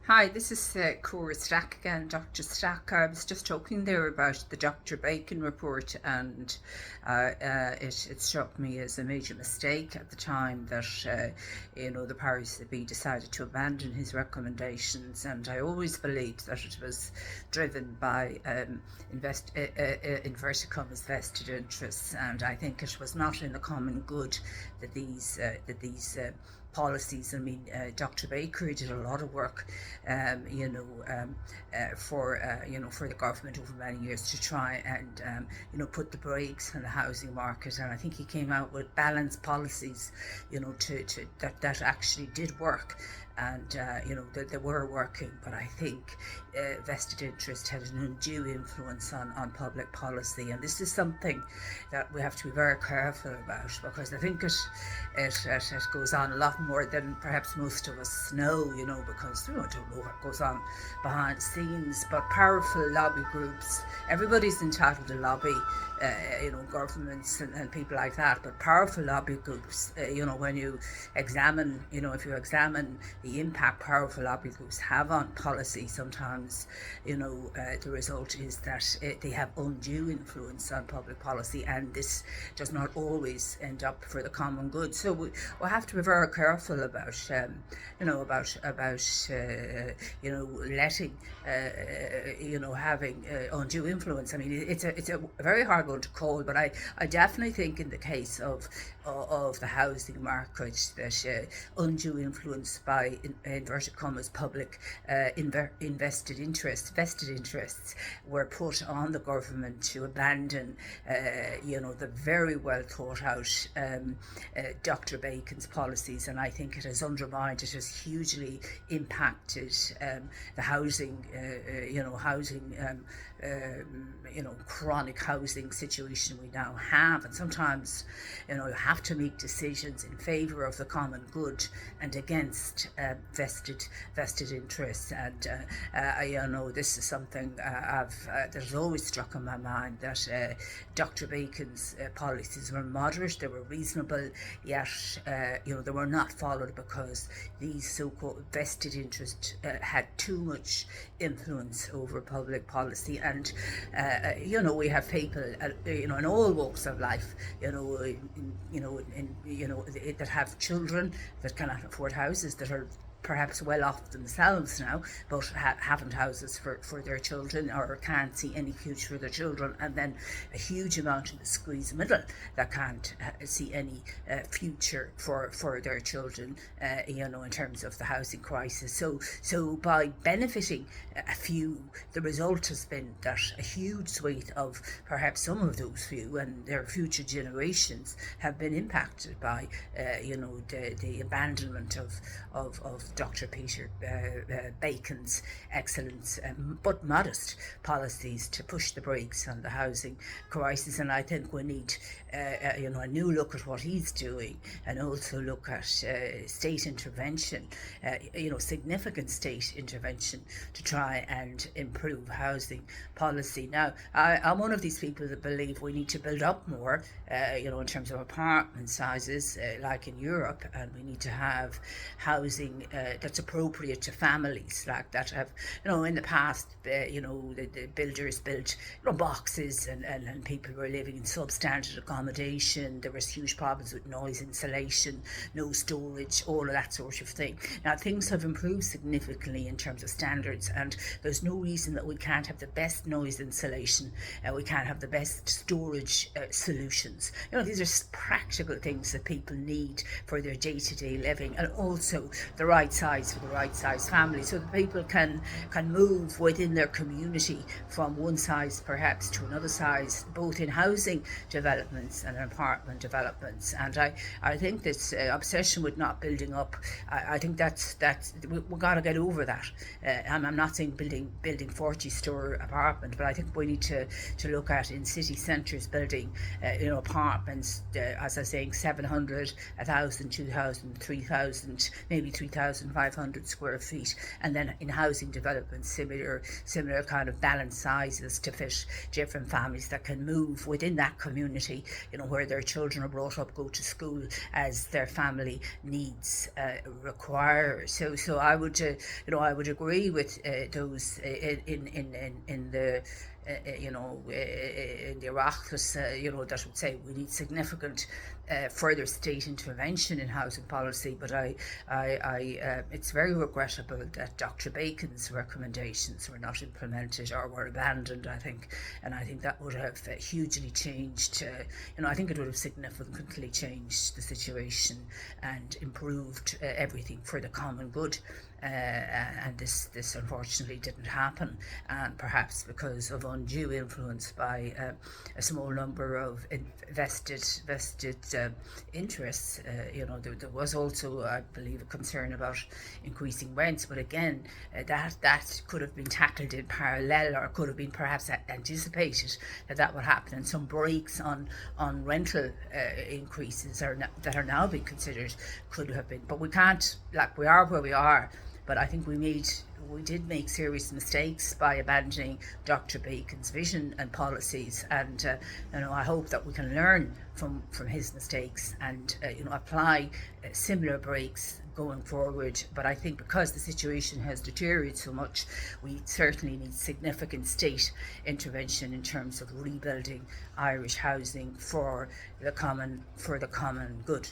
Hi, this is Cora Stack again, Dr. Stack. I was just talking there about the Dr. Bacon report, and it struck me as a major mistake at the time that the powers that be decided to abandon his recommendations. And I always believed that it was driven by inverted commas vested interests, and I think it was not in the common good that these policies. I mean, Dr. Baker did a lot of work, for the government over many years to try and put the brakes on the housing market. And I think he came out with balanced policies, to that actually did work. And they were working, but I think vested interest had an undue influence on public policy, and this is something that we have to be very careful about, because I think it goes on a lot more than perhaps most of us know, because we don't know what goes on behind the scenes. But powerful lobby groups, everybody's entitled to lobby, governments and people like that, but powerful lobby groups, when you examine, if you examine the impact powerful lobby groups have on policy, sometimes, the result is that they have undue influence on public policy, and this does not always end up for the common good. So we have to be very careful about, letting, having undue influence. I mean, it's a very hard one to call, but I definitely think in the case of the housing market that undue influence by inverted commas public vested interests were put on the government to abandon the very well thought out Dr. Bacon's policies. And I think it has undermined, it has hugely impacted the housing chronic housing situation we now have. And sometimes you have to make decisions in favour of the common good and against vested interests. And this is something that has always struck in my mind, that Dr. Bacon's policies were moderate, they were reasonable, yet they were not followed because these so-called vested interests had too much influence over public policy. And we have people in all walks of life, that have children that cannot afford houses, that are perhaps well off themselves now, but haven't houses for their children, or can't see any future for their children. And then a huge amount in the squeeze middle that can't see any future for their children, in terms of the housing crisis. So by benefiting a few, the result has been that a huge swathe of perhaps some of those few and their future generations have been impacted by the abandonment of Dr. Peter Bacon's excellent but modest policies to push the brakes on the housing crisis. And I think we need a new look at what he's doing, and also look at state intervention, significant state intervention to try and improve housing policy. Now, I'm one of these people that believe we need to build up more, in terms of apartment sizes, like in Europe, and we need to have housing that's appropriate to families, like that have, in the past, the builders built boxes, and people were living in substandard accommodation. There was huge problems with noise insulation, no storage, all of that sort of thing. Now things have improved significantly in terms of standards, and there's no reason that we can't have the best noise insulation, we can't have the best storage solutions. These are practical things that people need for their day-to-day living, and also the right size for the right size family, so that people can move within their community from one size perhaps to another size, both in housing developments and apartment developments. And I think this obsession with not building up, I think that's we've got to get over that. I'm not saying building 40-story apartment, but I think we need to look at, in city centres, building apartments, as I was saying, 700, 1,000, 2,000, 3,000, maybe 3,000 2,500 square feet, and then in housing development, similar kind of balanced sizes to fit different families that can move within that community, where their children are brought up, go to school as their family needs require. So I would, I would agree with those in the in the Oireachtas, that would say we need significant further state intervention in housing policy. But it's very regrettable that Dr. Bacon's recommendations were not implemented or were abandoned, I think. And I think that would have hugely changed, I think it would have significantly changed the situation and improved everything for the common good. And this unfortunately didn't happen, and perhaps because of undue influence by a small number of vested interests. There was also, I believe, a concern about increasing rents, but again, that could have been tackled in parallel, or could have been perhaps anticipated that would happen, and some breaks on rental increases that are now being considered could have been. But we can't, we are where we are. But I think we did make serious mistakes by abandoning Dr. Bacon's vision and policies, and I hope that we can learn from his mistakes and apply similar breaks going forward. But I think because the situation has deteriorated so much, we certainly need significant state intervention in terms of rebuilding Irish housing for the common good.